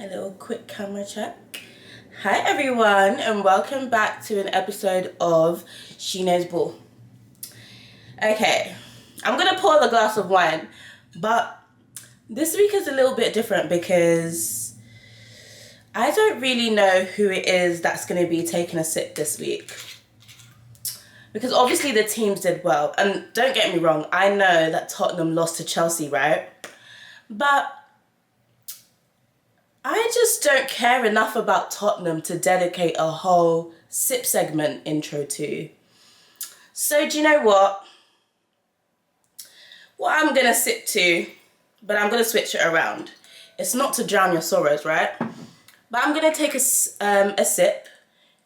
A little quick camera check. Hi everyone, and welcome back to an episode of She Knows Ball. Okay, I'm gonna pour a glass of wine, but this week is a little bit different because I don't really know who it is that's gonna be taking a sip this week. Because obviously the teams did well, and don't get me wrong, I know that Tottenham lost to Chelsea, right? But I just don't care enough about Tottenham to dedicate a whole sip segment intro to. So do you know what? What I'm going to sip to, but I'm going to switch it around. It's not to drown your sorrows, right? But I'm going to take a sip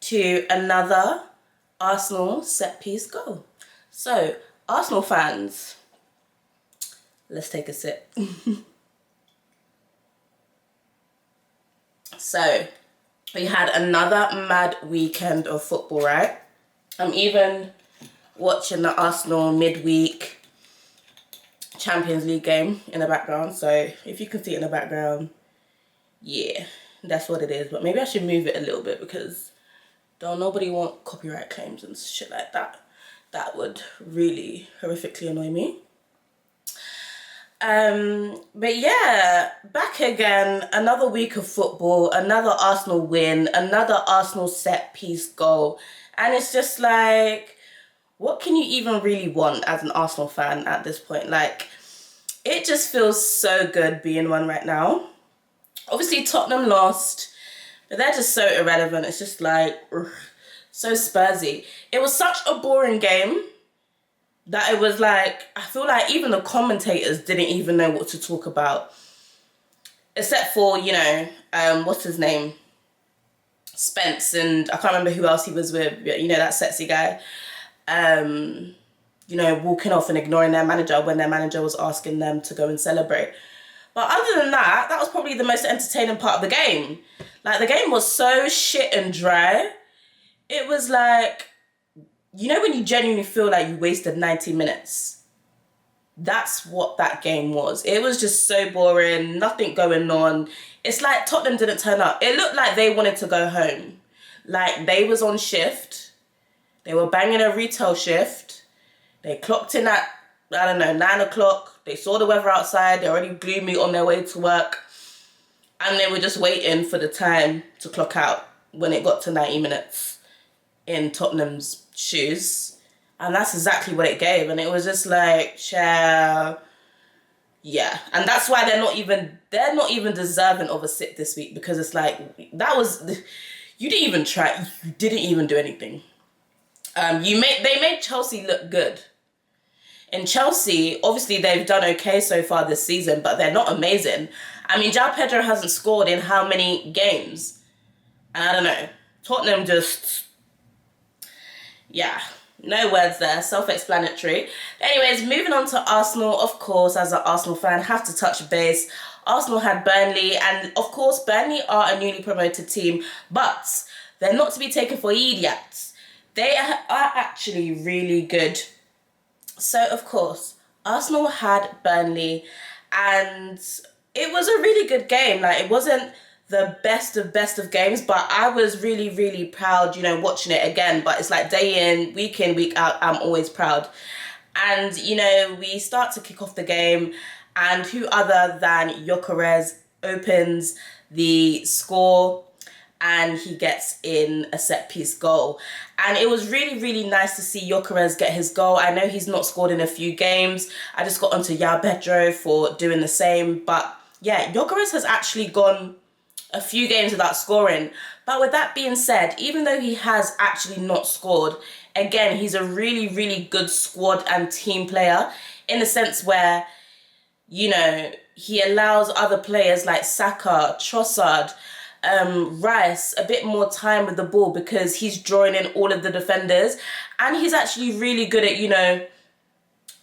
to another Arsenal set piece goal. So, Arsenal fans, let's take a sip. So, we had another mad weekend of football, right? I'm even watching the Arsenal midweek Champions League game in the background. So, if you can see it in the background, yeah, that's what it is. But maybe I should move it a little bit because don't nobody want copyright claims and shit like that. That would really horrifically annoy me. But yeah, back again, another week of football, another Arsenal win, another Arsenal set piece goal. And it's just like, what can you even really want as an Arsenal fan at this point? Like, it just feels so good being one right now. Obviously, Tottenham lost, but they're just so irrelevant. It's just like, so Spursy. It was such a boring game that it was like, I feel like even the commentators didn't even know what to talk about. Except for, you know, what's his name? Spence, and I can't remember who else he was with, you know, that sexy guy. You know, walking off and ignoring their manager when their manager was asking them to go and celebrate. But other than that, that was probably the most entertaining part of the game. Like, the game was so shit and dry. It was like, you know when you genuinely feel like you wasted 90 minutes? That's what that game was. It was just so boring, nothing going on. It's like Tottenham didn't turn up. It looked like they wanted to go home. Like, they was on shift. They were banging a retail shift. They clocked in at, I don't know, 9 o'clock. They saw the weather outside. They already gloomy on their way to work. And they were just waiting for the time to clock out when it got to 90 minutes in Tottenham's shoes. And that's exactly what it gave. And it was just like, chill. Yeah. And that's why they're not even deserving of a sit this week, because it's like, you didn't even try. You didn't even do anything. They made Chelsea look good. In Chelsea, obviously they've done okay so far this season, but they're not amazing. I mean, João Pedro hasn't scored in how many games? And I don't know. Tottenham just, yeah, no words there, self-explanatory. Anyways, moving on to Arsenal, of course, as an Arsenal fan, have to touch base. Arsenal had Burnley, and of course, Burnley are a newly promoted team, but they're not to be taken for idiots. They are actually really good. So, of course, Arsenal had Burnley, and it was a really good game. Like, it wasn't the best of games, but I was really, really proud, you know, watching it again. But it's like day in, week out, I'm always proud. And, you know, we start to kick off the game, and who other than Gyökeres opens the score, and he gets in a set-piece goal. And it was really, really nice to see Gyökeres get his goal. I know he's not scored in a few games. I just got onto João Pedro for doing the same. But, yeah, Gyökeres has actually gone a few games without scoring. But with that being said, even though he has actually not scored, again, he's a really, really good squad and team player in the sense where, you know, he allows other players like Saka, Trossard, Rice a bit more time with the ball because he's drawing in all of the defenders, and he's actually really good at, you know,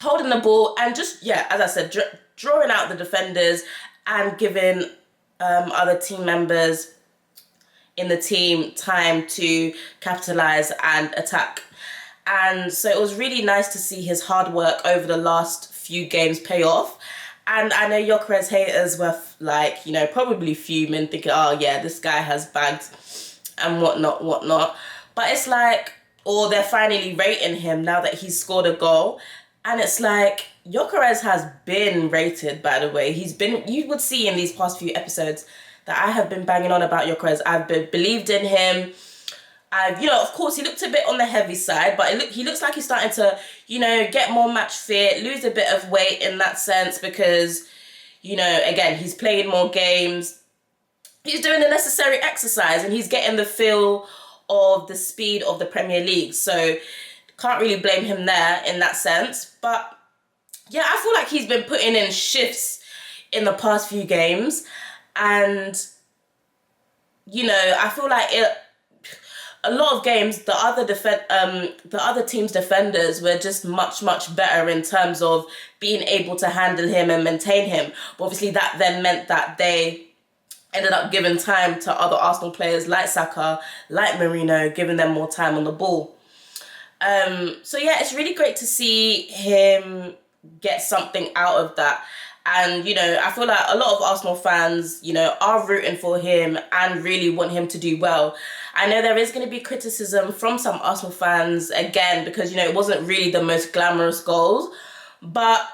holding the ball and just, yeah, as I said, drawing out the defenders and giving other team members in the team time to capitalize and attack. And so it was really nice to see his hard work over the last few games pay off. And I know Gyökeres haters were like, you know, probably fuming, thinking, oh yeah, this guy has bags and whatnot. But it's like, or they're finally rating him now that he's scored a goal. And it's like, Gyökeres has been rated, by the way. You would see in these past few episodes that I have been banging on about Gyökeres. I've believed in him. You know, of course, he looked a bit on the heavy side, but he looks like he's starting to, you know, get more match fit, lose a bit of weight in that sense because, you know, again, he's playing more games. He's doing the necessary exercise and he's getting the feel of the speed of the Premier League. So can't really blame him there in that sense. But yeah, I feel like he's been putting in shifts in the past few games. And, you know, I feel like a lot of games, the other team's defenders were just much better in terms of being able to handle him and maintain him. But obviously that then meant that they ended up giving time to other Arsenal players like Saka, like Marino, giving them more time on the ball. So yeah, it's really great to see him get something out of that. And, you know, I feel like a lot of Arsenal fans, you know, are rooting for him and really want him to do well. I know there is going to be criticism from some Arsenal fans, again, because, you know, it wasn't really the most glamorous goals. But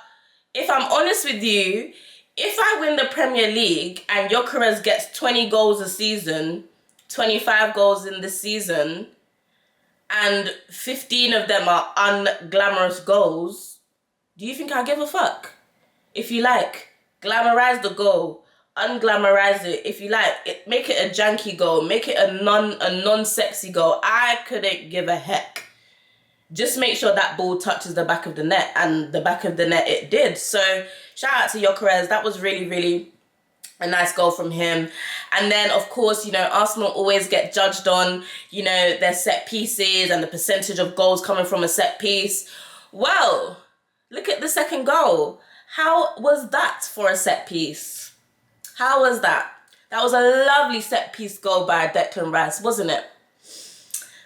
if I'm honest with you, if I win the Premier League and Gyökeres gets 20 goals a season, 25 goals in the season, and 15 of them are unglamorous goals, do you think I give a fuck? If you like, glamorize the goal, unglamorize it. If you like, make it a janky goal, make it a non-sexy goal. I couldn't give a heck. Just make sure that ball touches the back of the net, and the back of the net it did. So shout out to Gyökeres. That was really a nice goal from him. And then, of course, you know, Arsenal always get judged on, you know, their set pieces and the percentage of goals coming from a set piece. Well, look at the second goal. How was that for a set piece? How was that? That was a lovely set piece goal by Declan Rice, wasn't it?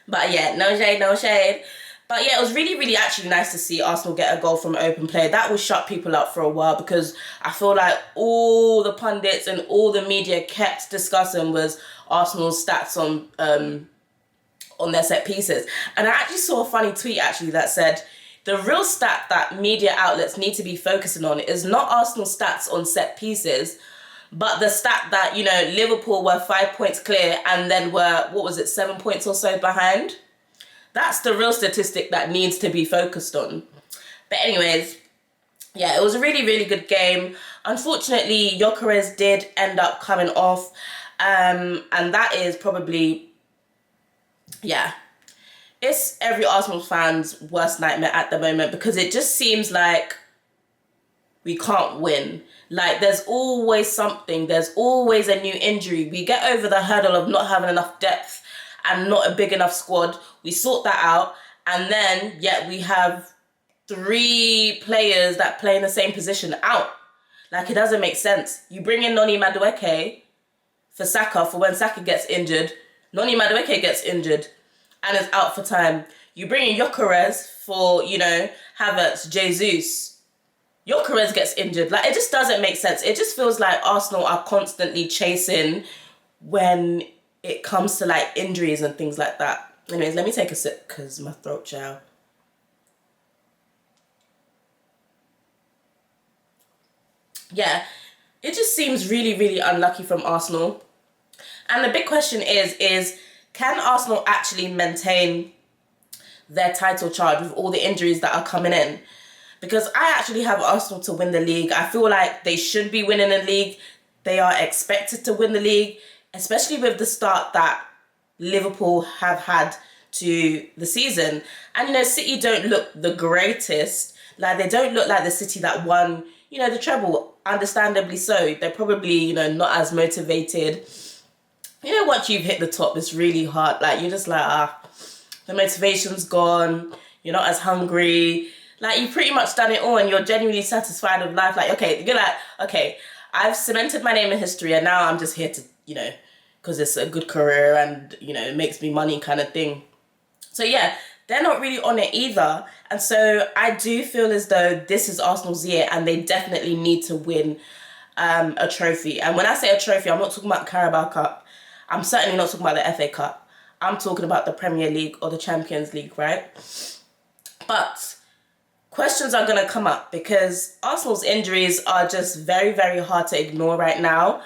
But yeah, no shade. But yeah, it was really actually nice to see Arsenal get a goal from open play. That will shut people up for a while because I feel like all the pundits and all the media kept discussing was Arsenal's stats on their set pieces. And I actually saw a funny tweet actually that said, the real stat that media outlets need to be focusing on is not Arsenal stats on set pieces, but the stat that, you know, Liverpool were 5 points clear and then were, 7 points or so behind. That's the real statistic that needs to be focused on. But anyways, yeah, it was a really good game. Unfortunately, Gyökeres did end up coming off. And that is probably, yeah, it's every Arsenal fan's worst nightmare at the moment because it just seems like we can't win. Like, there's always something. There's always a new injury. We get over the hurdle of not having enough depth and not a big enough squad. We sort that out. And then, yet we have 3 players that play in the same position out. Like, it doesn't make sense. You bring in Noni Madueke for Saka for when Saka gets injured. Noni Madueke gets injured and is out for time. You bring in Gyökeres for, you know, Havertz, Jesus. Gyökeres gets injured. Like, it just doesn't make sense. It just feels like Arsenal are constantly chasing when it comes to, like, injuries and things like that. Anyways, let me take a sip because my throat chow. Yeah, it just seems really unlucky from Arsenal. And the big question is can Arsenal actually maintain their title charge with all the injuries that are coming in? Because I actually have Arsenal to win the league. I feel like they should be winning the league. They are expected to win the league, especially with the start that Liverpool have had to the season. And, you know, City don't look the greatest. Like, they don't look like the City that won, you know, the treble. Understandably so. They're probably, you know, not as motivated. You know, once you've hit the top, it's really hard. Like, you're just like, the motivation's gone. You're not as hungry. Like, you've pretty much done it all and you're genuinely satisfied with life. Like, okay, you're like, okay, I've cemented my name in history and now I'm just here to, you know, because it's a good career and, you know, it makes me money kind of thing. So, yeah, they're not really on it either. And so I do feel as though this is Arsenal's year and they definitely need to win a trophy. And when I say a trophy, I'm not talking about the Carabao Cup. I'm certainly not talking about the FA Cup. I'm talking about the Premier League or the Champions League, right? But questions are going to come up because Arsenal's injuries are just very, very hard to ignore right now.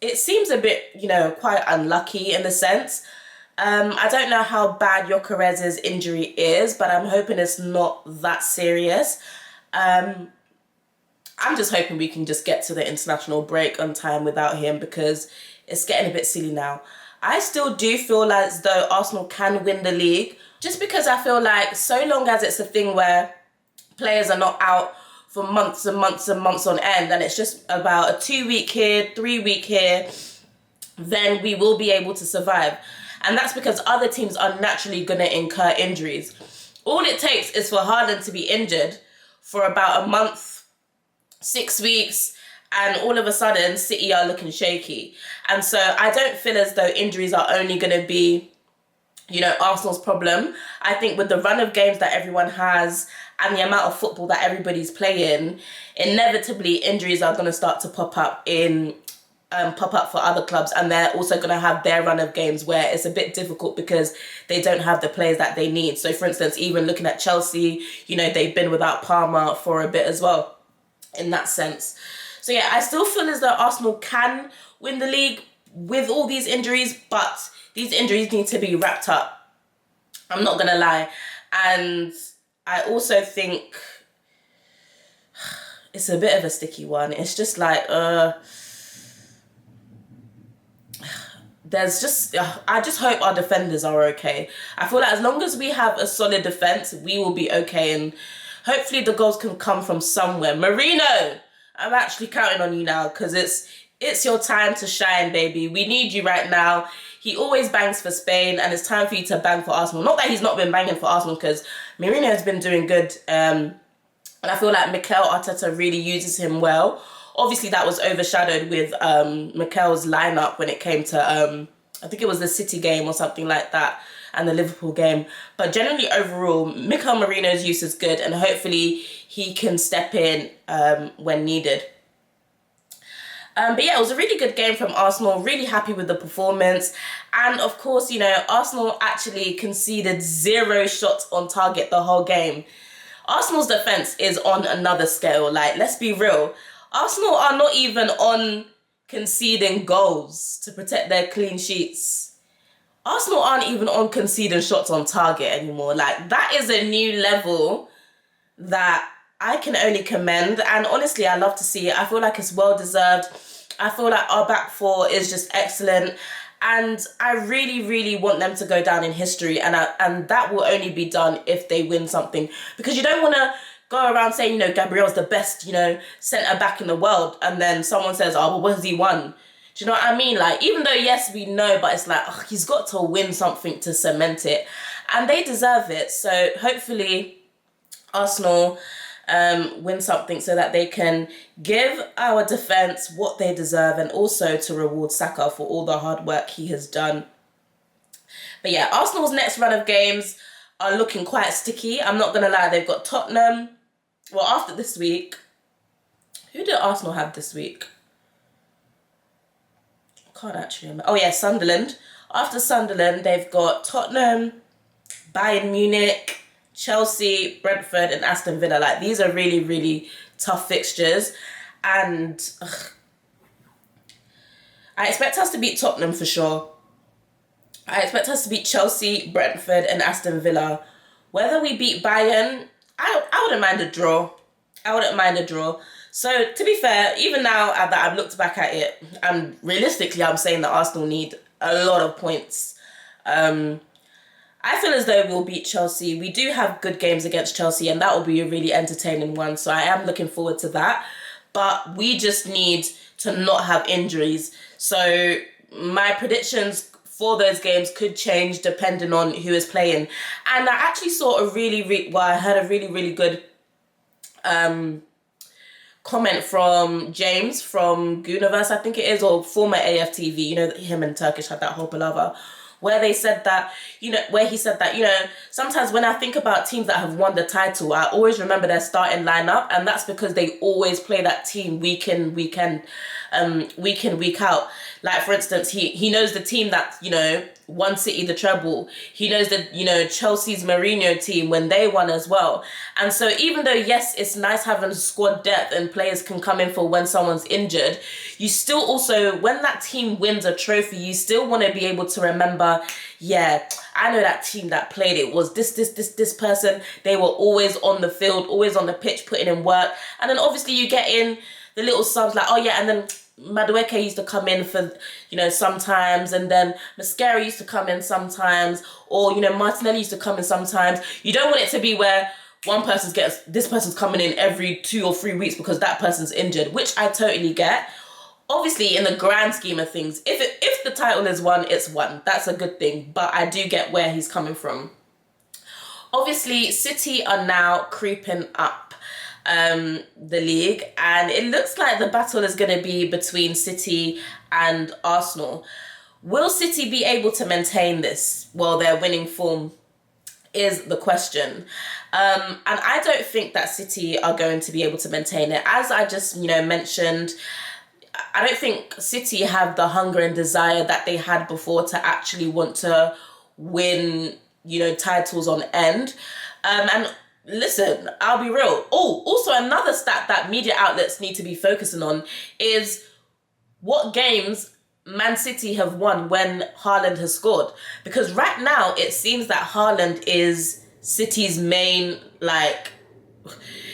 It seems a bit, quite unlucky in the sense. I don't know how bad Gyökeres's injury is, but I'm hoping it's not that serious. I'm just hoping we can just get to the international break on time without him because it's getting a bit silly now. I still do feel as though Arsenal can win the league just because I feel like so long as it's a thing where players are not out for months and months and months on end and it's just about a 2-week here, 3-week here, then we will be able to survive. And that's because other teams are naturally going to incur injuries. All it takes is for Haaland to be injured for about a month, 6 weeks, and all of a sudden City are looking shaky. And so I don't feel as though injuries are only going to be, Arsenal's problem. I think with the run of games that everyone has and the amount of football that everybody's playing, inevitably injuries are going to start to pop up for other clubs, and they're also going to have their run of games where it's a bit difficult because they don't have the players that they need. So for instance, even looking at Chelsea, they've been without Palmer for a bit as well in that sense. So yeah, I still feel as though Arsenal can win the league with all these injuries, but these injuries need to be wrapped up. I'm not going to lie. And I also think it's a bit of a sticky one. It's just like, I just hope our defenders are okay. I feel like as long as we have a solid defence, we will be okay. And hopefully the goals can come from somewhere. Marino, I'm actually counting on you now because it's your time to shine, baby. We need you right now. He always bangs for Spain and it's time for you to bang for Arsenal. Not that he's not been banging for Arsenal because Marino has been doing good. And I feel like Mikel Arteta really uses him well. Obviously, that was overshadowed with Mikel's lineup when it came to, I think it was the City game or something like that, and the Liverpool game. But generally, overall, Mikel Merino's use is good, and hopefully he can step in when needed. But yeah, it was a really good game from Arsenal. Really happy with the performance. And of course, Arsenal actually conceded 0 shots on target the whole game. Arsenal's defence is on another scale. Like, let's be real. Arsenal are not even on conceding goals to protect their clean sheets. Arsenal aren't even on conceding shots on target anymore. Like, that is a new level that I can only commend. And honestly, I love to see it. I feel like it's well-deserved. I feel like our back four is just excellent. And I really, really want them to go down in history. And that will only be done if they win something. Because you don't want to go around saying, Gabriel's the best, centre-back in the world. And then someone says, oh, well, what has he won? Do you know what I mean? Like, even though, yes, we know, but it's like, he's got to win something to cement it. And they deserve it. So hopefully Arsenal win something so that they can give our defence what they deserve and also to reward Saka for all the hard work he has done. But yeah, Arsenal's next run of games are looking quite sticky. I'm not going to lie. They've got Tottenham. Well, after this week, who did Arsenal have this week? I can't actually remember. Oh yeah, Sunderland. After Sunderland, they've got Tottenham, Bayern Munich, Chelsea, Brentford and Aston Villa. Like, these are really, really tough fixtures. And I expect us to beat Tottenham for sure. I expect us to beat Chelsea, Brentford and Aston Villa. Whether we beat Bayern, I wouldn't mind a draw. I wouldn't mind a draw. So, to be fair, even now that I've looked back at it, and realistically, I'm saying that Arsenal need a lot of points. I feel as though we'll beat Chelsea. We do have good games against Chelsea, and that will be a really entertaining one. So I am looking forward to that. But we just need to not have injuries. So my predictions for those games could change depending on who is playing. And I actually saw I heard a really good comment from James from Gooniverse, I think it is, or former AFTV. Him and Turkish had that whole palaver, where they said that, where he said that, sometimes when I think about teams that have won the title, I always remember their starting lineup, and that's because they always play that team week in, week out. Like, for instance, he knows the team that, won City the treble. He knows that, Chelsea's Mourinho team when they won as well. And so even though, yes, it's nice having squad depth and players can come in for when someone's injured, you still also, when that team wins a trophy, you still want to be able to remember, yeah, I know that team that played, it was this person. They were always on the field, always on the pitch, putting in work. And then obviously you get in the little subs like, oh yeah, and then Madueke used to come in for, sometimes, and then Mascara used to come in sometimes, or, Martinelli used to come in sometimes. You don't want it to be where this person's coming in every 2 or 3 weeks because that person's injured, which I totally get. Obviously, in the grand scheme of things, if the title is won, it's won. That's a good thing, but I do get where he's coming from. Obviously, City are now creeping up the league, and it looks like the battle is going to be between City and Arsenal. Will City be able to maintain this while their winning form is the question. And I don't think that City are going to be able to maintain it. As I just, mentioned, I don't think City have the hunger and desire that they had before to actually want to win, titles on end. And listen, I'll be real. Oh, also another stat that media outlets need to be focusing on is what games Man City have won when Haaland has scored. Because right now it seems that Haaland is City's main,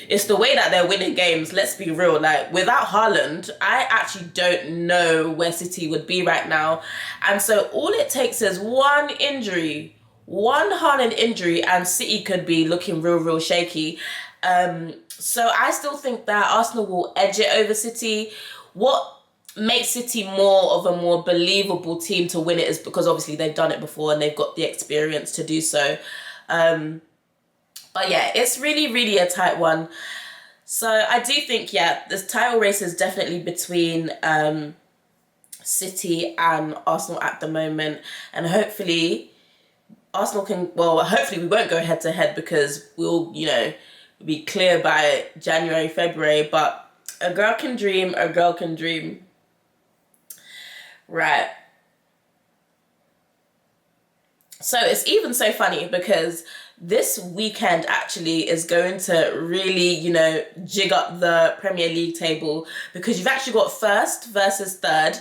it's the way that they're winning games. Let's be real. Without Haaland, I actually don't know where City would be right now. And so all it takes is one Haaland injury, and City could be looking real shaky. So I still think that Arsenal will edge it over City. What makes City more believable team to win it is because obviously they've done it before and they've got the experience to do so. But yeah, it's really a tight one. So I do think, this title race is definitely between City and Arsenal at the moment. And hopefully Arsenal hopefully we won't go head to head because we'll, be clear by January, February. But a girl can dream. Right. So it's even so funny because this weekend actually is going to really, jig up the Premier League table, because you've actually got first versus third,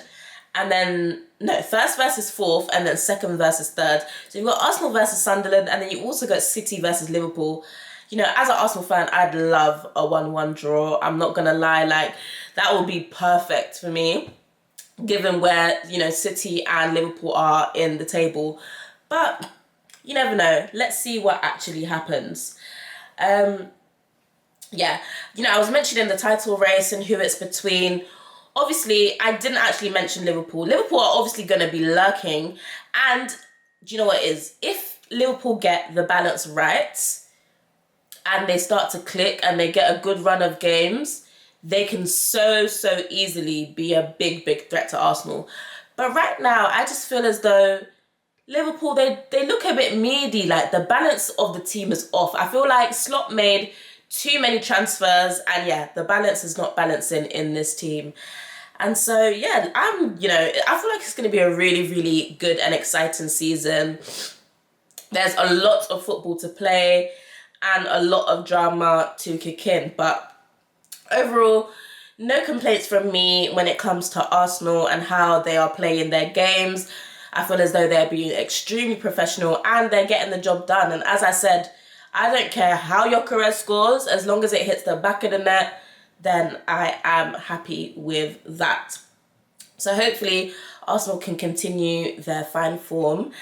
and then, first versus fourth, and then second versus third. So you've got Arsenal versus Sunderland, and then you also got City versus Liverpool. As an Arsenal fan, I'd love a 1-1 draw. I'm not going to lie, that would be perfect for me, given where, City and Liverpool are in the table. But you never know. Let's see what actually happens. I was mentioning the title race and who it's between. Obviously, I didn't actually mention Liverpool. Liverpool are obviously going to be lurking. And do you know what it is? If Liverpool get the balance right and they start to click and they get a good run of games, they can so easily be a big threat to Arsenal. But right now, I just feel as though Liverpool, they look a bit meaty. The balance of the team is off. I feel like Klopp made too many transfers, and the balance is not balancing in this team. And so, I feel like it's going to be a really good and exciting season. There's a lot of football to play and a lot of drama to kick in. But overall, no complaints from me when it comes to Arsenal and how they are playing their games. I feel as though they're being extremely professional and they're getting the job done. And as I said, I don't care how Gyökeres scores, as long as it hits the back of the net, then I am happy with that. So hopefully Arsenal can continue their fine form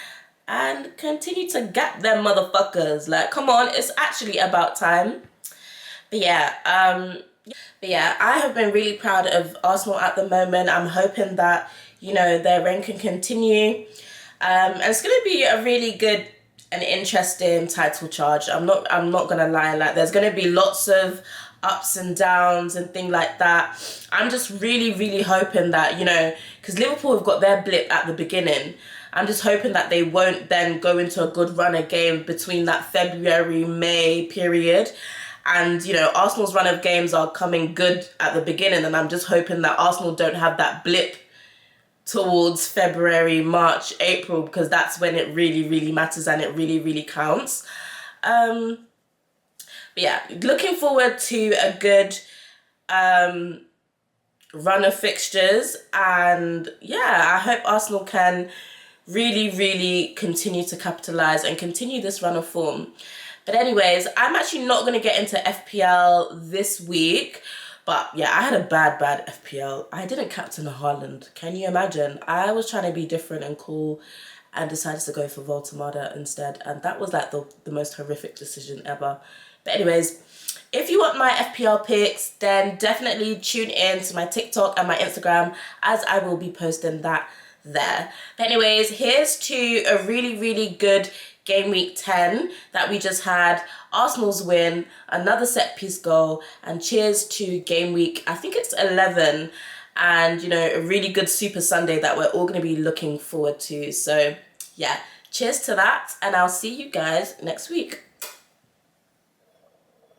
and continue to gap them motherfuckers. Come on, it's actually about time. But I have been really proud of Arsenal at the moment. I'm hoping that, their reign can continue. And it's going to be a really good and interesting title charge. I'm not gonna lie. There's going to be lots of ups and downs and things like that. I'm just really hoping that, because Liverpool have got their blip at the beginning. I'm just hoping that they won't then go into a good run again between that February, May period. And, you know, Arsenal's run of games are coming good at the beginning, and I'm just hoping that Arsenal don't have that blip towards February, March, April, because that's when it really, really matters and it really, really counts. But yeah, looking forward to a good run of fixtures, and yeah, I hope Arsenal can really, really continue to capitalise and continue this run of form. But anyways, I'm actually not going to get into FPL this week. But yeah, I had a bad FPL. I didn't captain a Haaland. Can you imagine? I was trying to be different and cool and decided to go for Voltamada instead. And that was like the most horrific decision ever. But anyways, if you want my FPL picks, then definitely tune in to my TikTok and my Instagram, as I will be posting that there. But anyways, here's to a really, really good game week 10 that we just had. Arsenal's win, another set piece goal, and cheers to game week, I think it's 11, and you know, a really good Super Sunday that we're all going to be looking forward to. So yeah, cheers to that, and I'll see you guys next week.